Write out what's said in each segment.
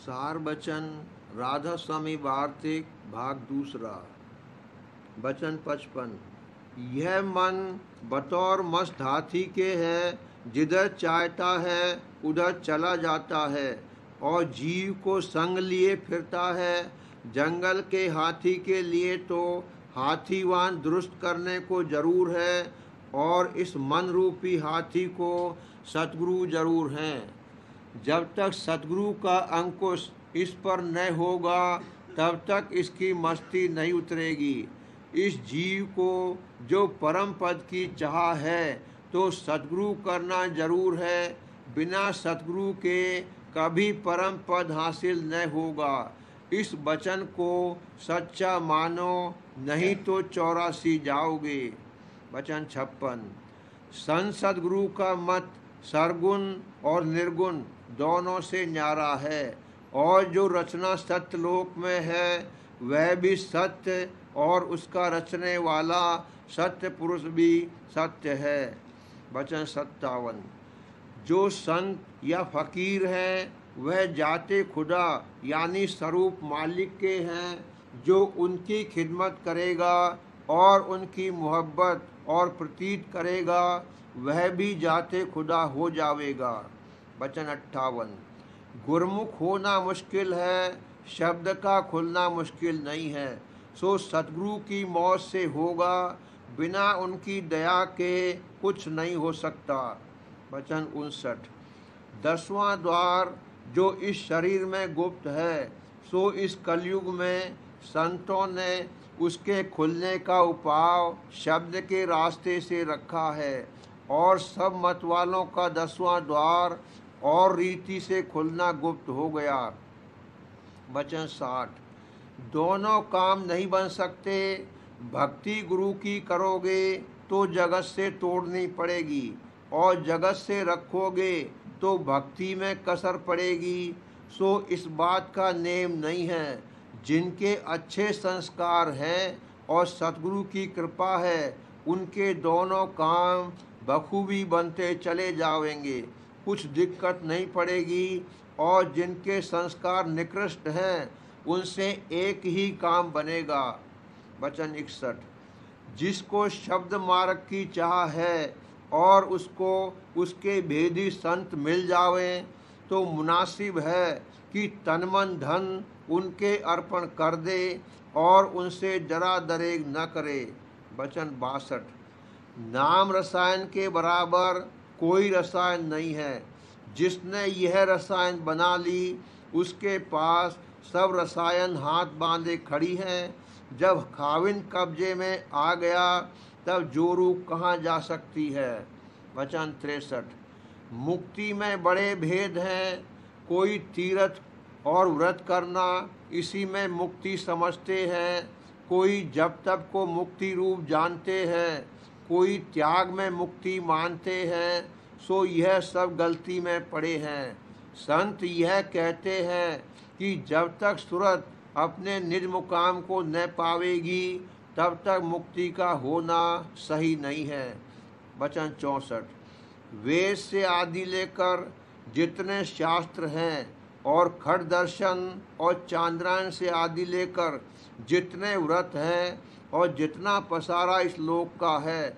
सार बचन राधा स्वामी वार्तिक भाग दूसरा। बचन 55। यह मन बतौर मस्त हाथी के है, जिधर चाहता है उधर चला जाता है और जीव को संग लिए फिरता है। जंगल के हाथी के लिए तो हाथीवान दुरुस्त करने को जरूर है, और इस मन रूपी हाथी को सतगुरु जरूर हैं। जब तक सतगुरु का अंकुश इस पर न होगा, तब तक इसकी मस्ती नहीं उतरेगी। इस जीव को जो परम पद की चाह है, तो सतगुरु करना जरूर है। बिना सतगुरु के कभी परम पद हासिल न होगा। इस वचन को सच्चा मानो, नहीं तो 84 जाओगे। वचन 56। संत सदगुरु का मत सरगुण और निर्गुण दोनों से न्यारा है, और जो रचना सत्यलोक में है वह भी सत्य, और उसका रचने वाला सत्य पुरुष भी सत्य है। वचन 57। जो संत या फकीर हैं वह जाते खुदा यानी स्वरूप मालिक के हैं। जो उनकी खिदमत करेगा और उनकी मोहब्बत और प्रतीत करेगा, वह भी जाते खुदा हो जावेगा। वचन 58। गुरमुख होना मुश्किल है, शब्द का खुलना मुश्किल नहीं है। सो सतगुरु की मौत से होगा, बिना उनकी दया के कुछ नहीं हो सकता। वचन 59। 10वां द्वार जो इस शरीर में गुप्त है, सो इस कलयुग में संतों ने उसके खुलने का उपाय शब्द के रास्ते से रखा है, और सब मत वालों का 10वां द्वार और रीति से खुलना गुप्त हो गया। वचन 60। दोनों काम नहीं बन सकते। भक्ति गुरु की करोगे तो जगत से तोड़नी पड़ेगी, और जगत से रखोगे तो भक्ति में कसर पड़ेगी। सो इस बात का नेम नहीं है। जिनके अच्छे संस्कार हैं और सतगुरु की कृपा है, उनके दोनों काम बखूबी बनते चले जाएंगे, कुछ दिक्कत नहीं पड़ेगी। और जिनके संस्कार निकृष्ट हैं, उनसे एक ही काम बनेगा। वचन 61। जिसको शब्द मार्ग की चाह है और उसको उसके भेदी संत मिल जावें, तो मुनासिब है कि तन मन धन उनके अर्पण कर दे और उनसे जरा दरेग न करे। वचन 62। नाम रसायन के बराबर कोई रसायन नहीं है। जिसने यह रसायन बना ली, उसके पास सब रसायन हाथ बांधे खड़ी हैं। जब खाविन कब्जे में आ गया, तब जोरू कहाँ जा सकती है। वचन 63। मुक्ति में बड़े भेद हैं। कोई तीर्थ और व्रत करना, इसी में मुक्ति समझते हैं। कोई जब तब को मुक्ति रूप जानते हैं, कोई त्याग में मुक्ति मानते हैं। सो यह सब गलती में पड़े हैं। संत यह कहते हैं कि जब तक सूरत अपने निज मुकाम को न पावेगी, तब तक मुक्ति का होना सही नहीं है। वचन 64। वेद से आदि लेकर जितने शास्त्र हैं, और खड़ दर्शन और चांद्रायण से आदि लेकर जितने व्रत हैं, और जितना पसारा इस लोक का है,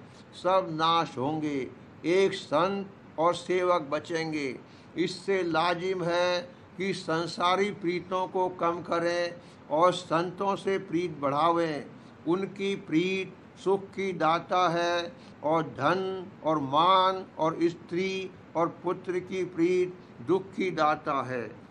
सब नाश होंगे। एक संत और सेवक बचेंगे। इससे लाजिम है कि संसारी प्रीतों को कम करें और संतों से प्रीत बढ़ावें। उनकी प्रीत सुख की दाता है, और धन और मान और स्त्री और पुत्र की प्रीत दुख की दाता है।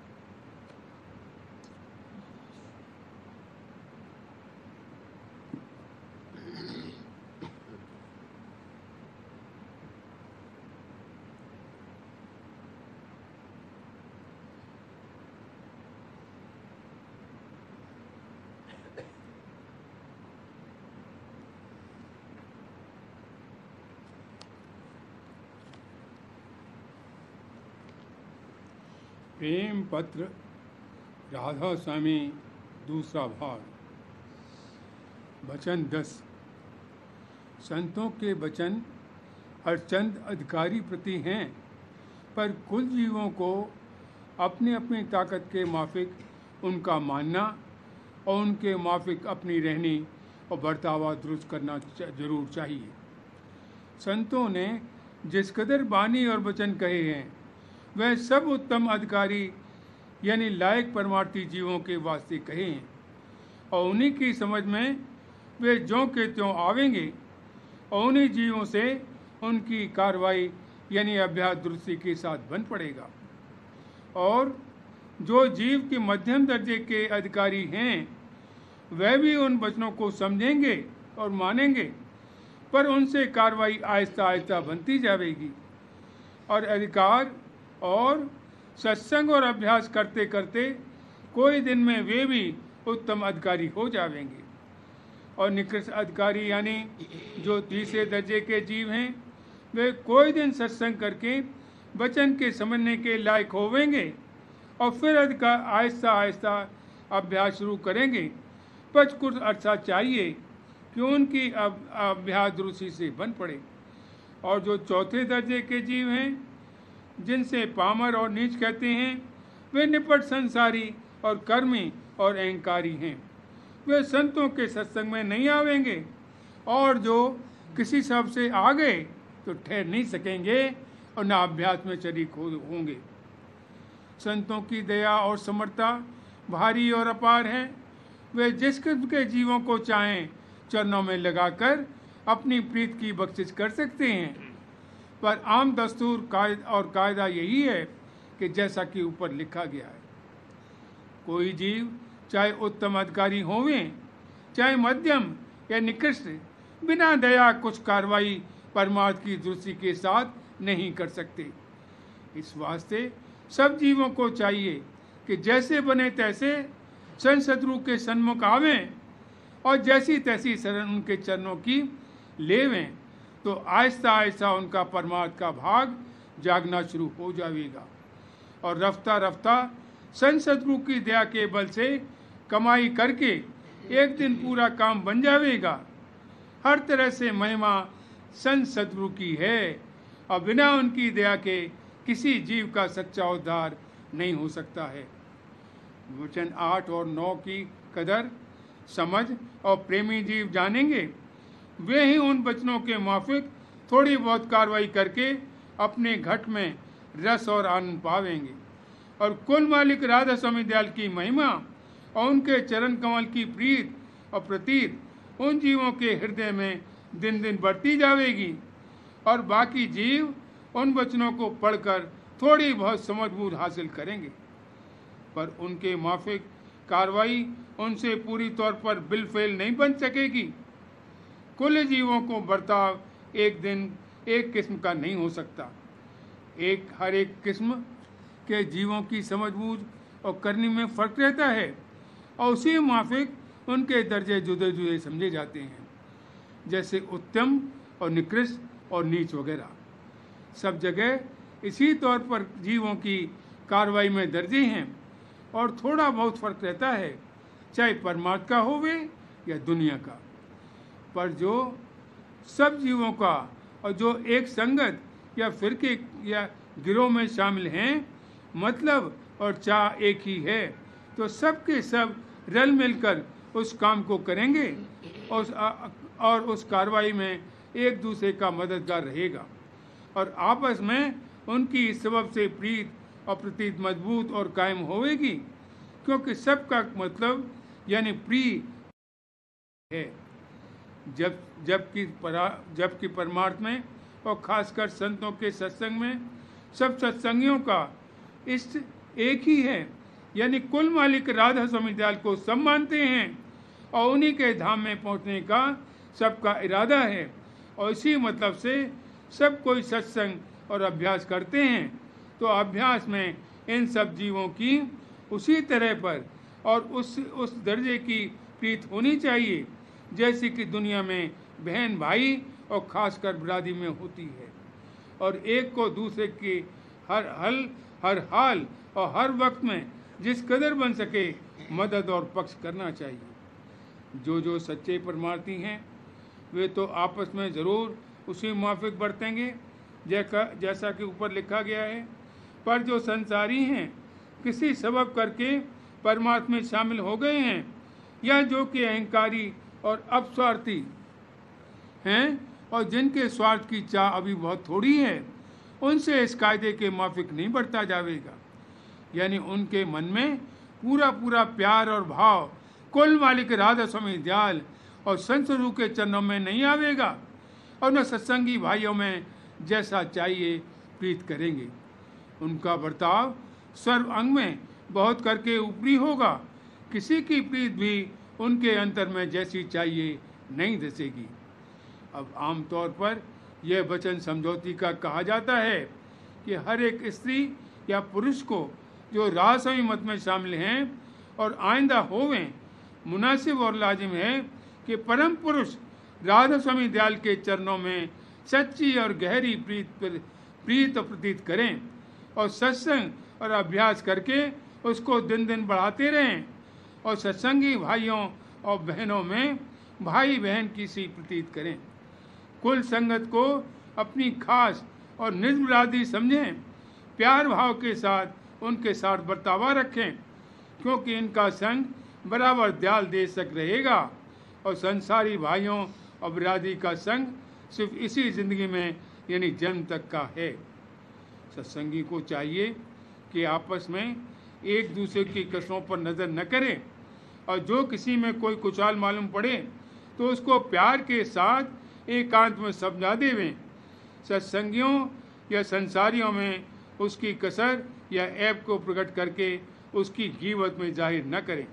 प्रेम पत्र राधा स्वामी दूसरा भाग। वचन 10। संतों के वचन हरचंद अधिकारी प्रति हैं, पर कुल जीवों को अपनी अपनी ताकत के माफिक उनका मानना और उनके माफिक अपनी रहनी और बर्तावा दुरुस्त करना जरूर चाहिए। संतों ने जिस कदर बानी और वचन कहे हैं वह सब उत्तम अधिकारी यानी लायक परमार्थी जीवों के वास्ते कहे हैं और उन्हीं की समझ में वे ज्यों के त्यों आवेंगे और उन्हीं जीवों से उनकी कार्रवाई यानी अभ्यास दुरुस्ती के साथ बन पड़ेगा। और जो जीव के मध्यम दर्जे के अधिकारी हैं वह भी उन वचनों को समझेंगे और मानेंगे, पर उनसे कार्रवाई आहिस्ता आहिस्ता बनती जाएगी और अधिकार और सत्संग और अभ्यास करते करते कोई दिन में वे भी उत्तम अधिकारी हो जाएंगे। और निकृष्ट अधिकारी यानी जो तीसरे दर्जे के जीव हैं वे कोई दिन सत्संग करके वचन के समझने के लायक होवेंगे और फिर अधिकार आहिस्ता आहिस्ता अभ्यास शुरू करेंगे, पर कुछ अर्सा चाहिए कि उनकी अभ्यास दुरुस्ती से बन पड़े। और जो चौथे दर्जे के जीव हैं जिनसे पामर और नीच कहते हैं वे निपट संसारी और कर्मी और अहंकारी हैं, वे संतों के सत्संग में नहीं आवेंगे और जो किसी सब से आ गए तो ठहर नहीं सकेंगे और न अभ्यास में शरीक होंगे। संतों की दया और समर्था भारी और अपार है, वे जिस किस्म के जीवों को चाहें चरणों में लगाकर अपनी प्रीत की बख्शिश कर सकते हैं, पर आम दस्तूर कायदा यही है कि जैसा कि ऊपर लिखा गया है। कोई जीव चाहे उत्तम अधिकारी होवें चाहे मध्यम या निकृष्ट, बिना दया कुछ कार्रवाई परमार्थ की दुरुस्ती के साथ नहीं कर सकते। इस वास्ते सब जीवों को चाहिए कि जैसे बने तैसे शत्रु के सन्मुख आवें और जैसी तैसी शरण उनके चरणों की लेवें, तो आहिस्ता आहिस्ता उनका परमार्थ का भाग जागना शुरू हो जाएगा और रफ्ता रफ्ता शत्रु की दया के बल से कमाई करके एक दिन पूरा काम बन जाएगा। हर तरह से महिमा शत्रु की है और बिना उनकी दया के किसी जीव का सच्चा उद्धार नहीं हो सकता है। वचन 8 और 9 की कदर समझ और प्रेमी जीव जानेंगे, वे ही उन वचनों के माफिक थोड़ी बहुत कार्रवाई करके अपने घट में रस और आनंद पावेंगे और कुल मालिक राधा स्वामी दयाल की महिमा और उनके चरण कमल की प्रीत और प्रतीत उन जीवों के हृदय में दिन दिन बढ़ती जाएगी और बाकी जीव उन वचनों को पढ़कर थोड़ी बहुत समझबूझ हासिल करेंगे, पर उनके माफिक कार्रवाई उनसे पूरी तौर पर बिलफेल नहीं बन सकेगी। कुल जीवों को बर्ताव एक दिन एक किस्म का नहीं हो सकता। हर एक किस्म के जीवों की समझबूझ और करने में फर्क रहता है और उसी माफिक उनके दर्जे जुदे जुदे समझे जाते हैं, जैसे उत्तम और निकृष्ट और नीच वगैरह। सब जगह इसी तौर पर जीवों की कार्रवाई में दर्जे हैं और थोड़ा बहुत फर्क रहता है, चाहे परमार्थ का होवे या दुनिया का। पर जो सब जीवों का और जो एक संगत या फिरके या गिरोह में शामिल हैं, मतलब और चाह एक ही है, तो सब के सब रल मिलकर उस काम को करेंगे और उस कार्रवाई में एक दूसरे का मददगार रहेगा और आपस में उनकी सबब से प्रीत और प्रतीत मजबूत और कायम होवेगी, क्योंकि सबका मतलब यानी प्रिय है। जबकि परमार्थ में और खासकर संतों के सत्संग में सब सत्संगियों का इष्ट एक ही है, यानी कुल मालिक राधा स्वामी दयाल को सब मानते हैं और उन्हीं के धाम में पहुंचने का सबका इरादा है और इसी मतलब से सब कोई सत्संग और अभ्यास करते हैं। तो अभ्यास में इन सब जीवों की उसी तरह पर और उस दर्जे की प्रीत होनी चाहिए जैसे कि दुनिया में बहन भाई और खासकर बिरादरी में होती है, और एक को दूसरे की हर हाल और हर वक्त में जिस कदर बन सके मदद और पक्ष करना चाहिए। जो सच्चे परमार्थी हैं वे तो आपस में ज़रूर उसी माफिक बरतेंगे जैसा कि ऊपर लिखा गया है, पर जो संसारी हैं किसी सबब करके परमात्मा में शामिल हो गए हैं, या जो कि अहंकारी और अपस्वार्थी हैं और जिनके स्वार्थ की चाह अभी बहुत थोड़ी है, उनसे इस कायदे के माफिक नहीं बढ़ता जाएगा। यानी उनके मन में पूरा पूरा प्यार और भाव कुल मालिक राधा स्वामी दयाल और संत स्वरूप के चरणों में नहीं आवेगा, और न सत्संगी भाइयों में जैसा चाहिए प्रीत करेंगे। उनका बर्ताव सर्व अंग में बहुत करके ऊपरी होगा, किसी की प्रीत भी उनके अंतर में जैसी चाहिए नहीं धसेगी। अब आमतौर पर यह वचन समझौती का कहा जाता है कि हर एक स्त्री या पुरुष को जो राजस्वामी मत में शामिल हैं और आइंदा होवें, मुनासिब और लाजिम है कि परम पुरुष राधा स्वामी दयाल के चरणों में सच्ची और गहरी प्रीत प्रतीत करें और सत्संग और अभ्यास करके उसको दिन दिन बढ़ाते रहें, और सत्संगी भाइयों और बहनों में भाई बहन की सी प्रतीत करें। कुल संगत को अपनी खास और निज मुरादी समझें, प्यार भाव के साथ उनके साथ बर्तावा रखें, क्योंकि इनका संग बराबर दयाल देश तक रहेगा, और संसारी भाइयों और बिरादरी का संग सिर्फ इसी जिंदगी में यानी जन्म तक का है। सत्संगी को चाहिए कि आपस में एक दूसरे की कसरों पर नज़र न करें, और जो किसी में कोई कुचाल मालूम पड़े तो उसको प्यार के साथ एकांत में समझा देवें। सत्संगियों या संसारियों में उसकी कसर या ऐब को प्रकट करके उसकी गीबत में जाहिर न करें,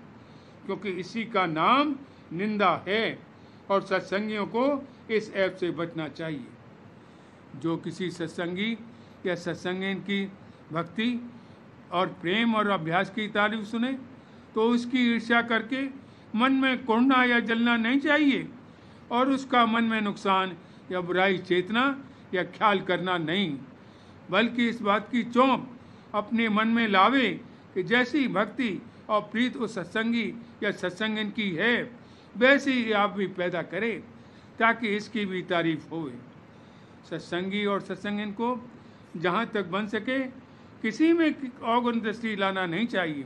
क्योंकि इसी का नाम निंदा है, और सत्संगियों को इस ऐब से बचना चाहिए। जो किसी सत्संगी या सत्संगिन की भक्ति और प्रेम और अभ्यास की तारीफ सुने तो उसकी ईर्ष्या करके मन में कुढ़ना या जलना नहीं चाहिए, और उसका मन में नुकसान या बुराई चेतना या ख्याल करना नहीं, बल्कि इस बात की चौंक अपने मन में लावे कि जैसी भक्ति और प्रीत उस सत्संगी या सत्संगन की है वैसी ही आप भी पैदा करें, ताकि इसकी भी तारीफ होवे। सत्संगी और सत्संगन को जहाँ तक बन सके किसी में अवगुण दृष्टि लाना नहीं चाहिए,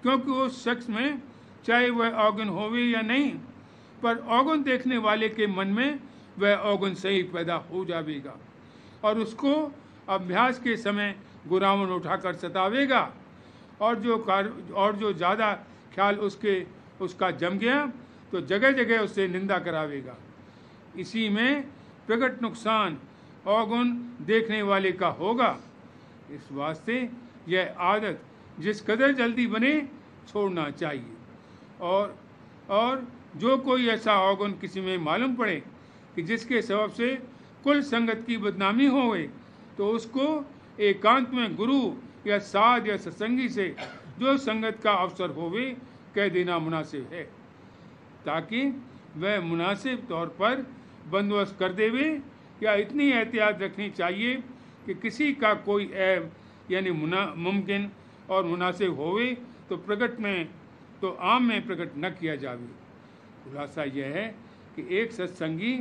क्योंकि उस शख्स में चाहे वह अवगुण होवे या नहीं, पर अवगुण देखने वाले के मन में वह अवगुण सही पैदा हो जाएगा, और उसको अभ्यास के समय गुरावन उठाकर सतावेगा, और जो ज़्यादा ख्याल उसका जम गया तो जगह जगह उससे निंदा करावेगा। इसी में प्रकट नुकसान अवगुण देखने वाले का होगा। इस वास्ते यह आदत जिस कदर जल्दी बने छोड़ना चाहिए, और जो कोई ऐसा अवगुण किसी में मालूम पड़े कि जिसके सबब से कुल संगत की बदनामी होवे, तो उसको एकांत में गुरु या साध या सत्संगी से जो संगत का अवसर होवे कह देना मुनासिब है, ताकि वह मुनासिब तौर पर बंदोबस्त कर देवे। या इतनी एहतियात रखनी चाहिए कि किसी का कोई ऐब यानी मुमकिन और मुनासिब होवे तो आम में प्रकट न किया जावे। खुलासा यह है कि एक सत्संगी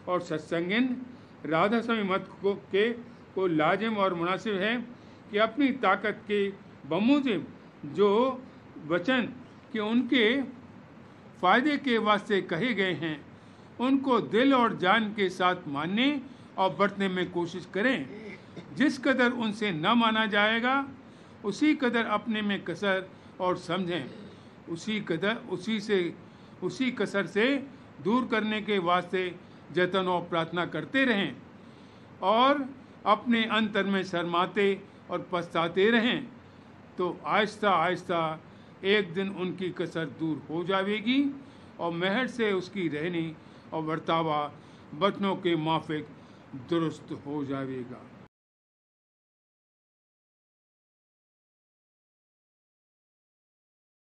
और सत्संगिन राधा स्वामी मत को लाजिम और मुनासिब है कि अपनी ताकत के बमूजिब जो वचन कि उनके फायदे के वास्ते कहे गए हैं उनको दिल और जान के साथ मानने और बरतने में कोशिश करें। जिस कदर उनसे न माना जाएगा उसी कदर अपने में कसर और समझें, उसी कसर से दूर करने के वास्ते जतन और प्रार्थना करते रहें, और अपने अंतर में शर्माते और पछताते रहें, तो आहिस्ता आहिस्ता एक दिन उनकी कसर दूर हो जाएगी और महर से उसकी रहनी और बर्तावा बचनों के माफिक दुरुस्त हो जाएगा।